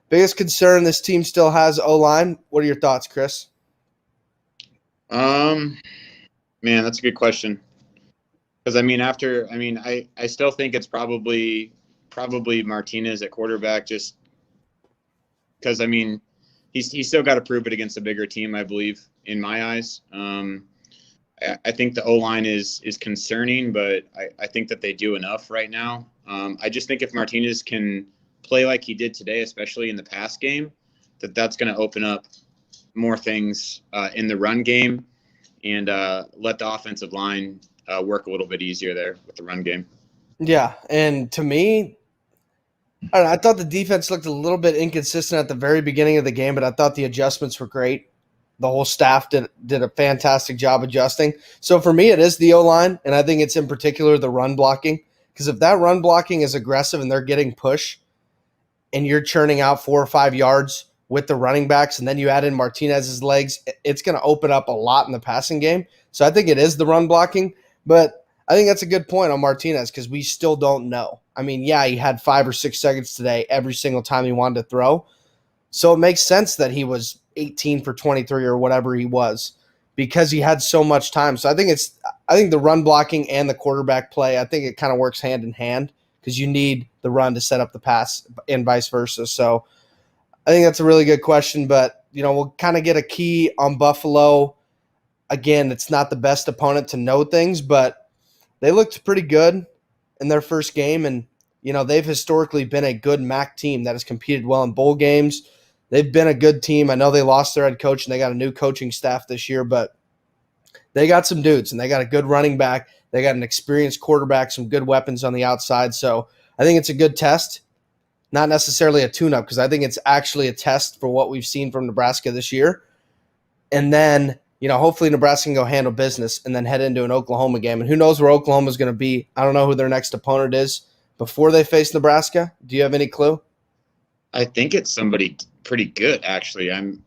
Biggest concern this team still has O-line. What are your thoughts, Chris? Man, that's a good question. Because I still think it's probably Martinez at quarterback, just because he's still got to prove it against a bigger team, I believe, in my eyes. I think the O-line is concerning, but I think that they do enough right now. I just think if Martinez can play like he did today, especially in the pass game, that's going to open up more things in the run game and let the offensive line work a little bit easier there with the run game. Yeah, and to me, I don't know, I thought the defense looked a little bit inconsistent at the very beginning of the game, but I thought the adjustments were great. The whole staff did a fantastic job adjusting. So for me, it is the O-line, and I think it's in particular the run blocking. Because if that run blocking is aggressive and they're getting push and you're churning out 4 or 5 yards with the running backs and then you add in Martinez's legs, it's going to open up a lot in the passing game. So I think it is the run blocking. But I think that's a good point on Martinez because we still don't know. I mean, yeah, he had 5 or 6 seconds today every single time he wanted to throw. So it makes sense that he was 18 for 23 or whatever he was because he had so much time. So I think the run blocking and the quarterback play, I think it kind of works hand in hand because you need the run to set up the pass and vice versa. So I think that's a really good question, but we'll kind of get a key on Buffalo. Again, it's not the best opponent to know things, but they looked pretty good in their first game, and they've historically been a good MAC team that has competed well in bowl games. They've been a good team. I know they lost their head coach and they got a new coaching staff this year, but they got some dudes and they got a good running back. They got an experienced quarterback, some good weapons on the outside. So I think it's a good test, not necessarily a tune-up because I think it's actually a test for what we've seen from Nebraska this year. And then, hopefully Nebraska can go handle business and then head into an Oklahoma game. And who knows where Oklahoma's going to be. I don't know who their next opponent is before they face Nebraska. Do you have any clue? I think it's somebody pretty good, actually. I'm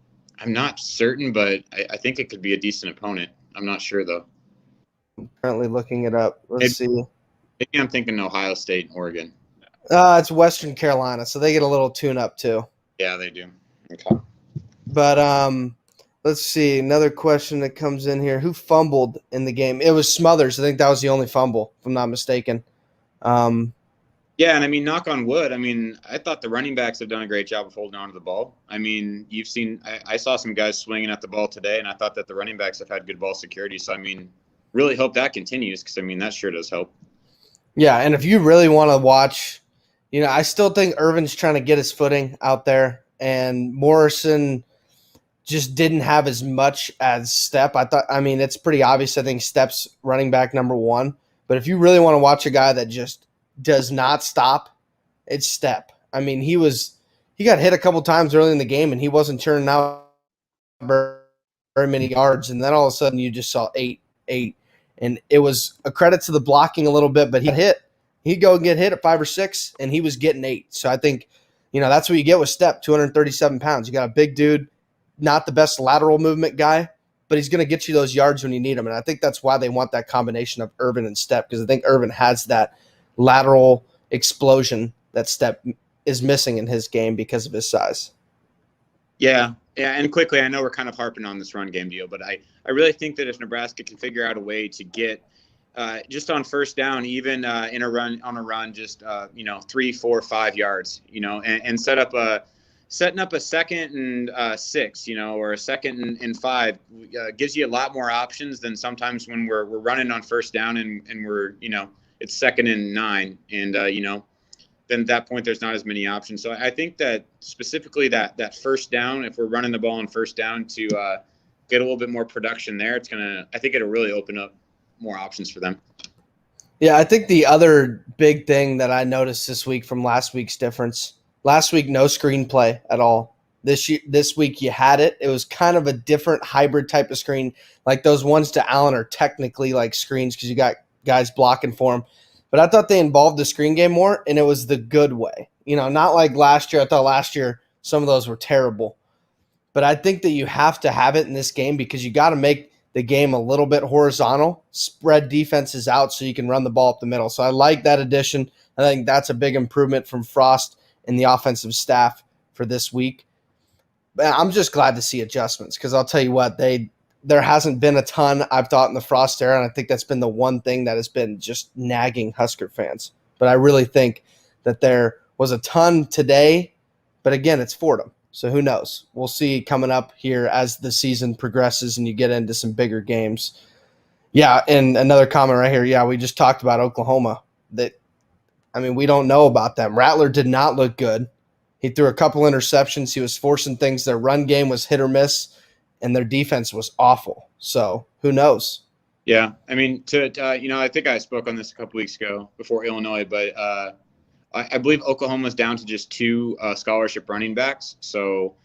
not certain, but I think it could be a decent opponent. I'm not sure, though. I'm currently looking it up. Let's see. Maybe I'm thinking Ohio State and Oregon. It's Western Carolina, so they get a little tune-up too. Yeah, they do. Okay. But let's see. Another question that comes in here. Who fumbled in the game? It was Smothers. I think that was the only fumble, if I'm not mistaken. Yeah, and knock on wood. I thought the running backs have done a great job of holding on to the ball. You've seen – I saw some guys swinging at the ball today, and I thought that the running backs have had good ball security. So, really hope that continues because, that sure does help. Yeah, and if you really want to watch – I still think Irvin's trying to get his footing out there, and Morrison just didn't have as much as Stepp. It's pretty obvious. I think Stepp's running back number 1. But if you really want to watch a guy that just – does not stop, it's Stepp. He got hit a couple times early in the game and he wasn't turning out very many yards, and then all of a sudden you just saw 8. And it was a credit to the blocking a little bit, but he got hit. He'd go and get hit at 5 or 6 and he was getting 8. So I think, that's what you get with Stepp, 237 pounds. You got a big dude, not the best lateral movement guy, but he's going to get you those yards when you need them. And I think that's why they want that combination of Irvin and Stepp, because I think Irvin has that lateral explosion that Stepp is missing in his game because of his size. Yeah, and quickly, I know we're kind of harping on this run game deal, but I really think that if Nebraska can figure out a way to get just on first down, even in a run, just 3, 4, 5 yards, and setting up a 2nd and 6, or a 2nd and 5 gives you a lot more options than sometimes when we're running on first down and we're it's 2nd and 9, and then at that point there's not as many options. So I think that specifically that first down, if we're running the ball on first down to get a little bit more production there, I think it'll really open up more options for them. Yeah, I think the other big thing that I noticed this week from last week's difference. Last week, no screenplay at all. This week you had it. It was kind of a different hybrid type of screen. Like those ones to Allen are technically like screens because you got guys blocking for him. But I thought they involved the screen game more, and it was the good way. Not like last year. I thought last year some of those were terrible. But I think that you have to have it in this game because you got to make the game a little bit horizontal, spread defenses out so you can run the ball up the middle. So I like that addition. I think that's a big improvement from Frost and the offensive staff for this week. But I'm just glad to see adjustments because I'll tell you what, there hasn't been a ton, I've thought, in the Frost era, and I think that's been the one thing that has been just nagging Husker fans. But I really think that there was a ton today, but again, it's Fordham. So who knows? We'll see coming up here as the season progresses and you get into some bigger games. Yeah, and another comment right here. Yeah, we just talked about Oklahoma. We don't know about them. Rattler did not look good. He threw a couple interceptions. He was forcing things. Their run game was hit or miss, and their defense was awful. So who knows? Yeah, I mean, I think I spoke on this a couple weeks ago before Illinois, but I believe Oklahoma's down to just 2 scholarship running backs. So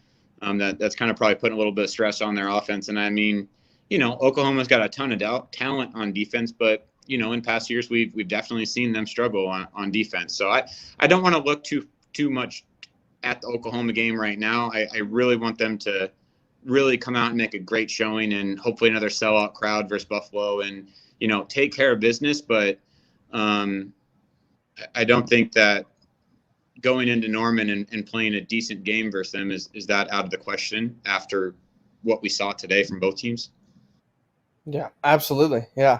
that's kind of probably putting a little bit of stress on their offense. And I mean, Oklahoma's got a ton of talent on defense, but in past years we've definitely seen them struggle on defense. So I don't want to look too much at the Oklahoma game right now. I really want them to really come out and make a great showing, and hopefully another sellout crowd versus Buffalo, and take care of business. But I don't think that going into Norman and playing a decent game versus them is that out of the question after what we saw today from both teams. Yeah, absolutely. Yeah.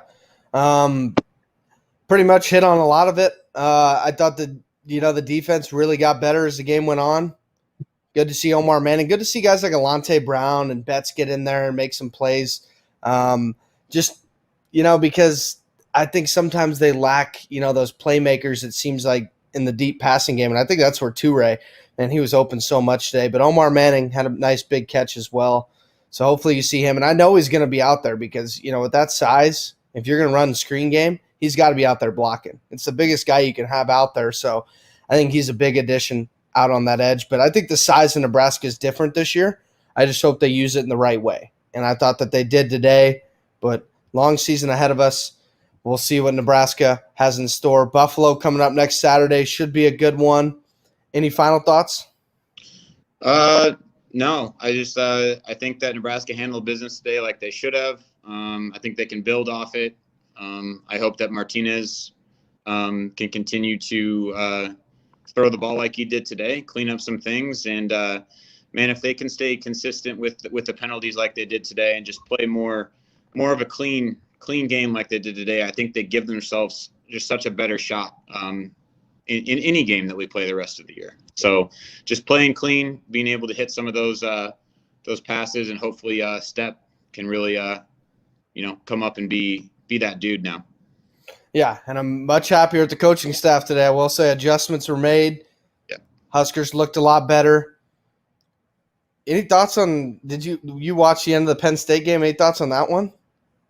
Pretty much hit on a lot of it. I thought the defense really got better as the game went on. Good to see Omar Manning. Good to see guys like Alante Brown and Betts get in there and make some plays. Because I think sometimes they lack, those playmakers, it seems like, in the deep passing game. And I think that's where Toure, and he was open so much today. But Omar Manning had a nice big catch as well. So hopefully you see him. And I know he's going to be out there because, with that size, if you're going to run screen game, he's got to be out there blocking. It's the biggest guy you can have out there. So I think he's a big addition out on that edge. But I think the size of Nebraska is different this year. I just hope they use it in the right way. And I thought that they did today, but long season ahead of us. We'll see what Nebraska has in store. Buffalo coming up next Saturday should be a good one. Any final thoughts? No, I think that Nebraska handled business today like they should have. I think they can build off it. I hope that Martinez can continue to throw the ball like he did today, clean up some things, and man, if they can stay consistent with the penalties like they did today and just play more of a clean game like they did today, I think they give themselves just such a better shot in any game that we play the rest of the year. So just playing clean, being able to hit some of those passes, and hopefully Step can really come up and be that dude now. Yeah, and I'm much happier with the coaching staff today. I will say adjustments were made. Yeah. Huskers looked a lot better. Any thoughts on – did you watch the end of the Penn State game? Any thoughts on that one?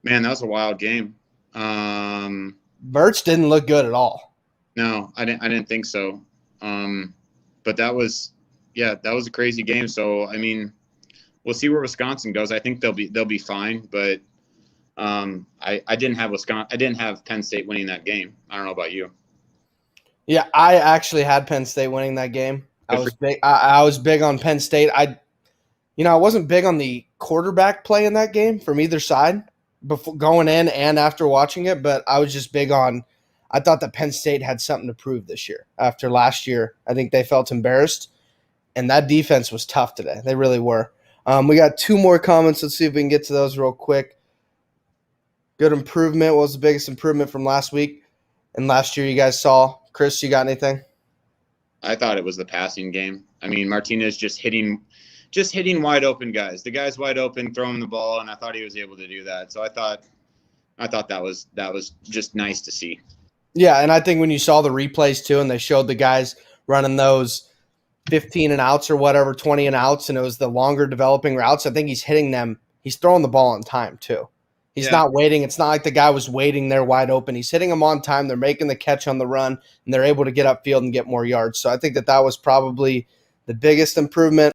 Man, that was a wild game. Birch didn't look good at all. No, I didn't think so. But that was a crazy game. So I mean, we'll see where Wisconsin goes. I think they'll be fine. But I didn't have Penn State winning that game. I don't know about you. Yeah, I actually had Penn State winning that game. I was big on Penn State. I wasn't big on the quarterback play in that game from either side before going in and after watching it, but I was just big on – I thought that Penn State had something to prove this year. After last year, I think they felt embarrassed, and that defense was tough today. They really were. We got 2 more comments. Let's see if we can get to those real quick. Good improvement. What was the biggest improvement from last week and last year you guys saw? Chris, you got anything? I thought it was the passing game. I mean, Martinez just hitting wide open guys. The guy's wide open, throwing the ball, and I thought he was able to do that. So I thought that was just nice to see. Yeah, and I think when you saw the replays too, and they showed the guys running those 15 and outs or whatever, 20 and outs, and it was the longer developing routes, I think he's hitting them. He's throwing the ball on time too. He's not waiting. It's not like the guy was waiting there wide open. He's hitting them on time. They're making the catch on the run, and they're able to get upfield and get more yards. So I think that was probably the biggest improvement.